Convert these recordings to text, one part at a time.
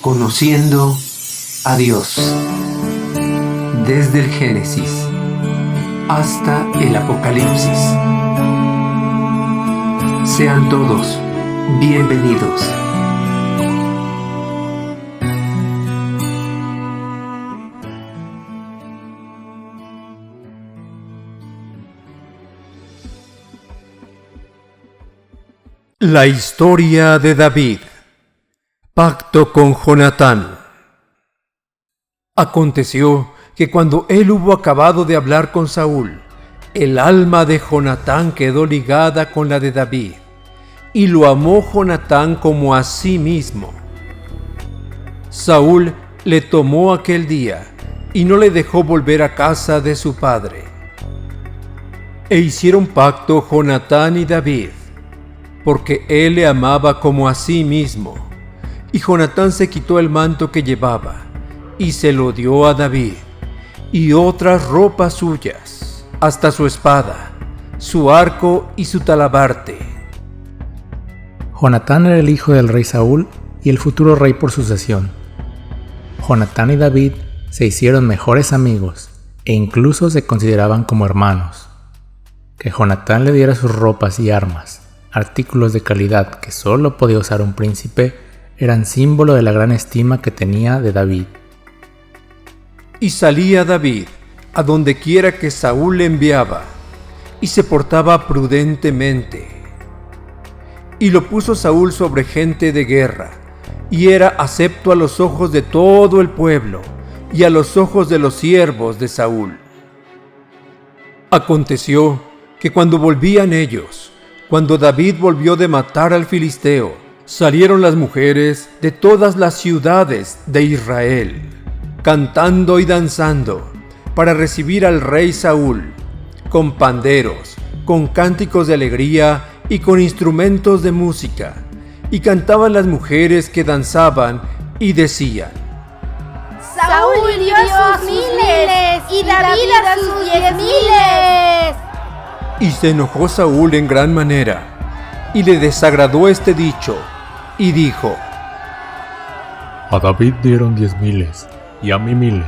Conociendo a Dios, desde el Génesis hasta el Apocalipsis. Sean todos bienvenidos. La historia de David. Pacto con Jonatán. Aconteció que cuando él hubo acabado de hablar con Saúl, el alma de Jonatán quedó ligada con la de David, y lo amó Jonatán como a sí mismo. Saúl le tomó aquel día y no le dejó volver a casa de su padre. E hicieron pacto Jonatán y David, porque él le amaba como a sí mismo. Y Jonatán se quitó el manto que llevaba y se lo dio a David, y otras ropas suyas, hasta su espada, su arco y su talabarte. Jonatán era el hijo del rey Saúl y el futuro rey por sucesión. Jonatán y David se hicieron mejores amigos e incluso se consideraban como hermanos. Que Jonatán le diera sus ropas y armas, artículos de calidad que solo podía usar un príncipe, eran símbolo de la gran estima que tenía de David. Y salía David a donde quiera que Saúl le enviaba, y se portaba prudentemente. Y lo puso Saúl sobre gente de guerra, y era acepto a los ojos de todo el pueblo, y a los ojos de los siervos de Saúl. Aconteció que cuando volvían ellos, cuando David volvió de matar al filisteo, salieron las mujeres de todas las ciudades de Israel, cantando y danzando, para recibir al rey Saúl, con panderos, con cánticos de alegría y con instrumentos de música. Y cantaban las mujeres que danzaban y decían: Saúl hirió a sus miles y David a sus 10,000. Y se enojó Saúl en gran manera, y le desagradó este dicho, y dijo: A David dieron 10,000 y a mí 1,000,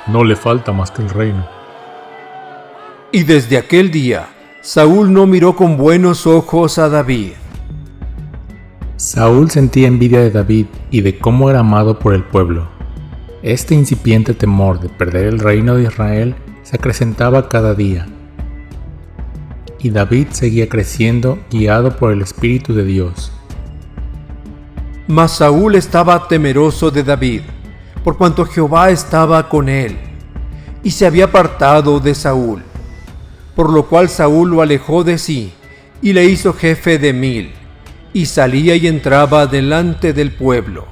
no le falta más que el reino. Y desde aquel día, Saúl no miró con buenos ojos a David. Saúl sentía envidia de David y de cómo era amado por el pueblo. Este incipiente temor de perder el reino de Israel se acrecentaba cada día. Y David seguía creciendo, guiado por el Espíritu de Dios. Mas Saúl estaba temeroso de David, por cuanto Jehová estaba con él, y se había apartado de Saúl. Por lo cual Saúl lo alejó de sí, y le hizo jefe de 1,000, y salía y entraba delante del pueblo.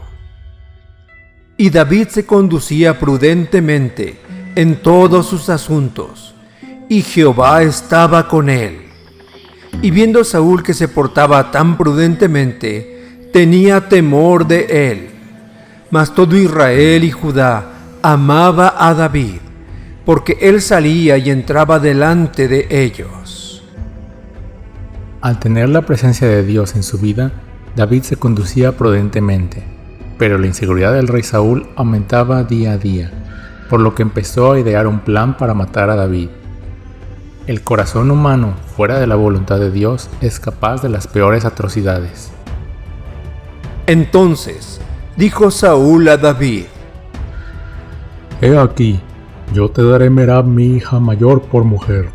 Y David se conducía prudentemente en todos sus asuntos, y Jehová estaba con él. Y viendo Saúl que se portaba tan prudentemente, tenía temor de él. Mas todo Israel y Judá amaba a David, porque él salía y entraba delante de ellos. Al tener la presencia de Dios en su vida, David se conducía prudentemente, pero la inseguridad del rey Saúl aumentaba día a día, por lo que empezó a idear un plan para matar a David. El corazón humano, fuera de la voluntad de Dios, es capaz de las peores atrocidades. Entonces dijo Saúl a David: He aquí, yo te daré Merab mi hija mayor por mujer,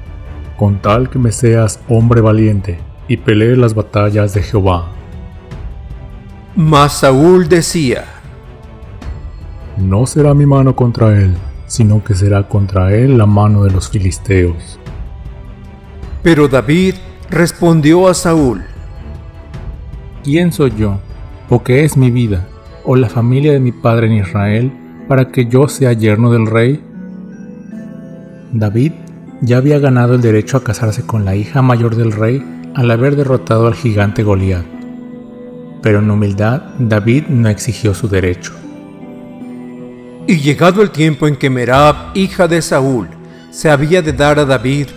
con tal que me seas hombre valiente y pelees las batallas de Jehová. Mas Saúl decía: No será mi mano contra él, sino que será contra él la mano de los filisteos. Pero David respondió a Saúl: ¿Quién soy yo, o qué es mi vida, o la familia de mi padre en Israel, para que yo sea yerno del rey? David ya había ganado el derecho a casarse con la hija mayor del rey al haber derrotado al gigante Goliat. Pero en humildad David no exigió su derecho. Y llegado el tiempo en que Merab, hija de Saúl, se había de dar a David,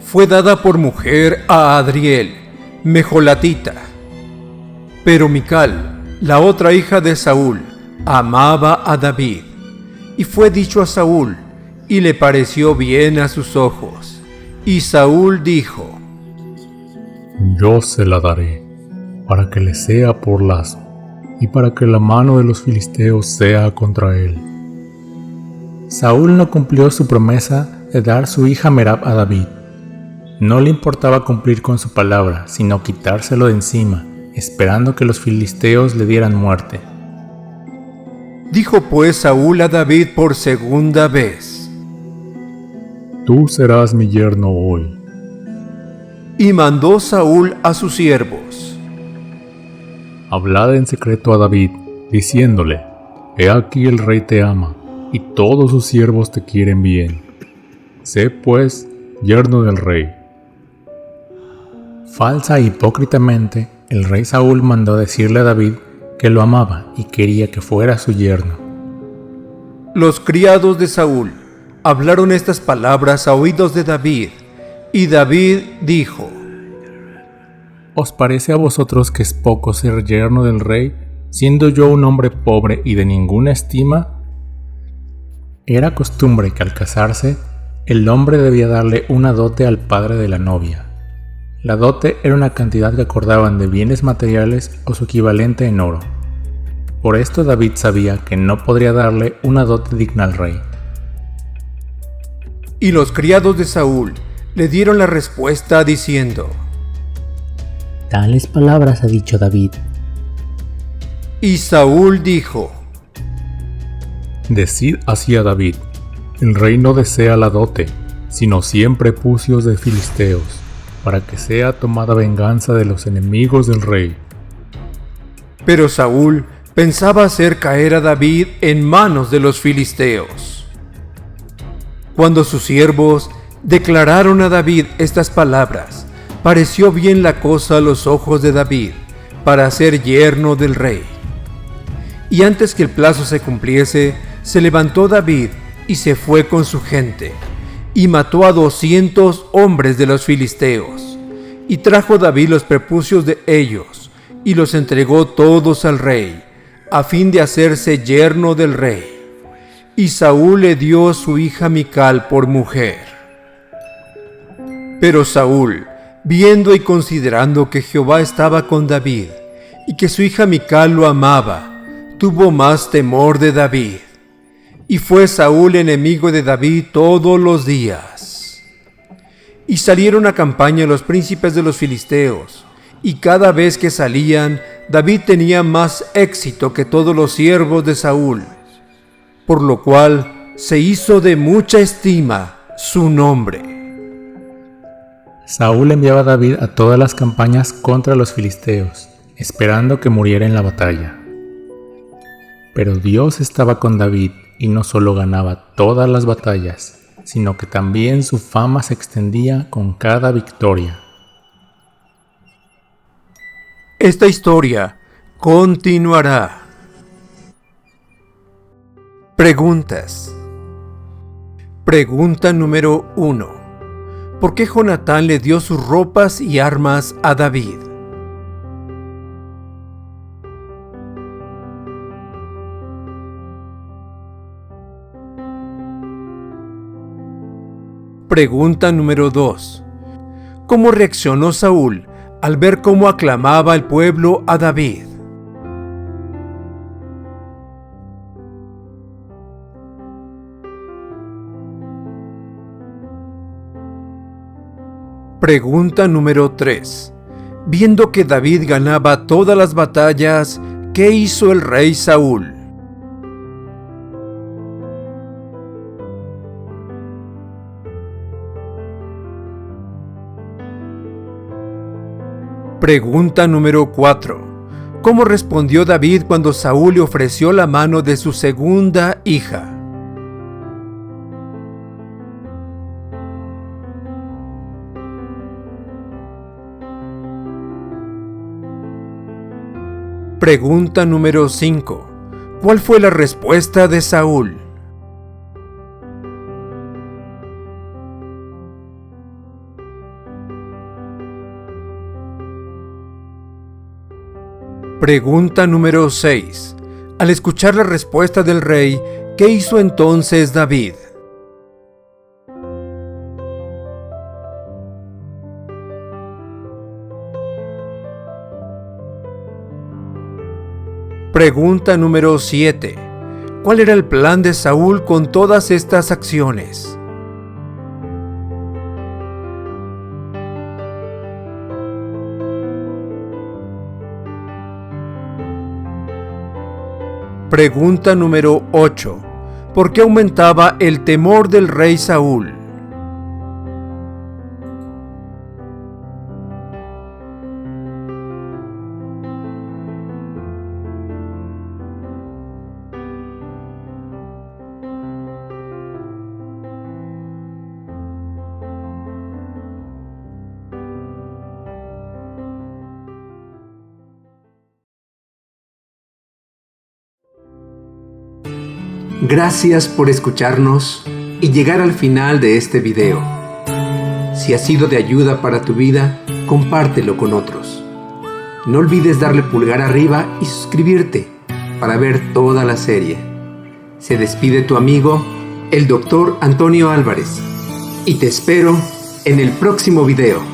fue dada por mujer a Adriel, mejolatita. Pero Mical, la otra hija de Saúl, amaba a David, y fue dicho a Saúl, y le pareció bien a sus ojos. Y Saúl dijo: Yo se la daré, para que le sea por lazo, y para que la mano de los filisteos sea contra él. Saúl no cumplió su promesa de dar su hija Merab a David. No le importaba cumplir con su palabra, sino quitárselo de encima, esperando que los filisteos le dieran muerte. Dijo pues Saúl a David por segunda vez: Tú serás mi yerno hoy. Y mandó Saúl a sus siervos: Hablad en secreto a David, diciéndole: He aquí el rey te ama, y todos sus siervos te quieren bien. Sé pues yerno del rey. Falsa e hipócritamente, el rey Saúl mandó decirle a David que lo amaba y quería que fuera su yerno. Los criados de Saúl hablaron estas palabras a oídos de David, y David dijo: ¿Os parece a vosotros que es poco ser yerno del rey, siendo yo un hombre pobre y de ninguna estima? Era costumbre que al casarse, el hombre debía darle una dote al padre de la novia. La dote era una cantidad que acordaban de bienes materiales o su equivalente en oro. Por esto David sabía que no podría darle una dote digna al rey. Y los criados de Saúl le dieron la respuesta diciendo: Tales palabras ha dicho David. Y Saúl dijo: Decid así a David: El rey no desea la dote, sino 100 prepucios de filisteos, para que sea tomada venganza de los enemigos del rey. Pero Saúl pensaba hacer caer a David en manos de los filisteos. Cuando sus siervos declararon a David estas palabras, pareció bien la cosa a los ojos de David para ser yerno del rey. Y antes que el plazo se cumpliese, se levantó David y se fue con su gente, y mató a 200 hombres de los filisteos. Y trajo David los prepucios de ellos, y los entregó todos al rey, a fin de hacerse yerno del rey. Y Saúl le dio su hija Mical por mujer. Pero Saúl, viendo y considerando que Jehová estaba con David, y que su hija Mical lo amaba, tuvo más temor de David. Y fue Saúl enemigo de David todos los días. Y salieron a campaña los príncipes de los filisteos, y cada vez que salían, David tenía más éxito que todos los siervos de Saúl, por lo cual se hizo de mucha estima su nombre. Saúl enviaba a David a todas las campañas contra los filisteos, esperando que muriera en la batalla. Pero Dios estaba con David y no solo ganaba todas las batallas, sino que también su fama se extendía con cada victoria. Esta historia continuará. Preguntas. Pregunta número 1. ¿Por qué Jonatán le dio sus ropas y armas a David? Pregunta número 2. ¿Cómo reaccionó Saúl al ver cómo aclamaba el pueblo a David? Pregunta número 3. Viendo que David ganaba todas las batallas, ¿qué hizo el rey Saúl? Pregunta número 4. ¿Cómo respondió David cuando Saúl le ofreció la mano de su segunda hija? Pregunta número 5. ¿Cuál fue la respuesta de Saúl? Pregunta número 6. Al escuchar la respuesta del rey, ¿qué hizo entonces David? Pregunta número 7. ¿Cuál era el plan de Saúl con todas estas acciones? Pregunta número 8. ¿Por qué aumentaba el temor del rey Saúl? Gracias por escucharnos y llegar al final de este video. Si ha sido de ayuda para tu vida, compártelo con otros. No olvides darle pulgar arriba y suscribirte para ver toda la serie. Se despide tu amigo, el Dr. Antonio Álvarez, y te espero en el próximo video.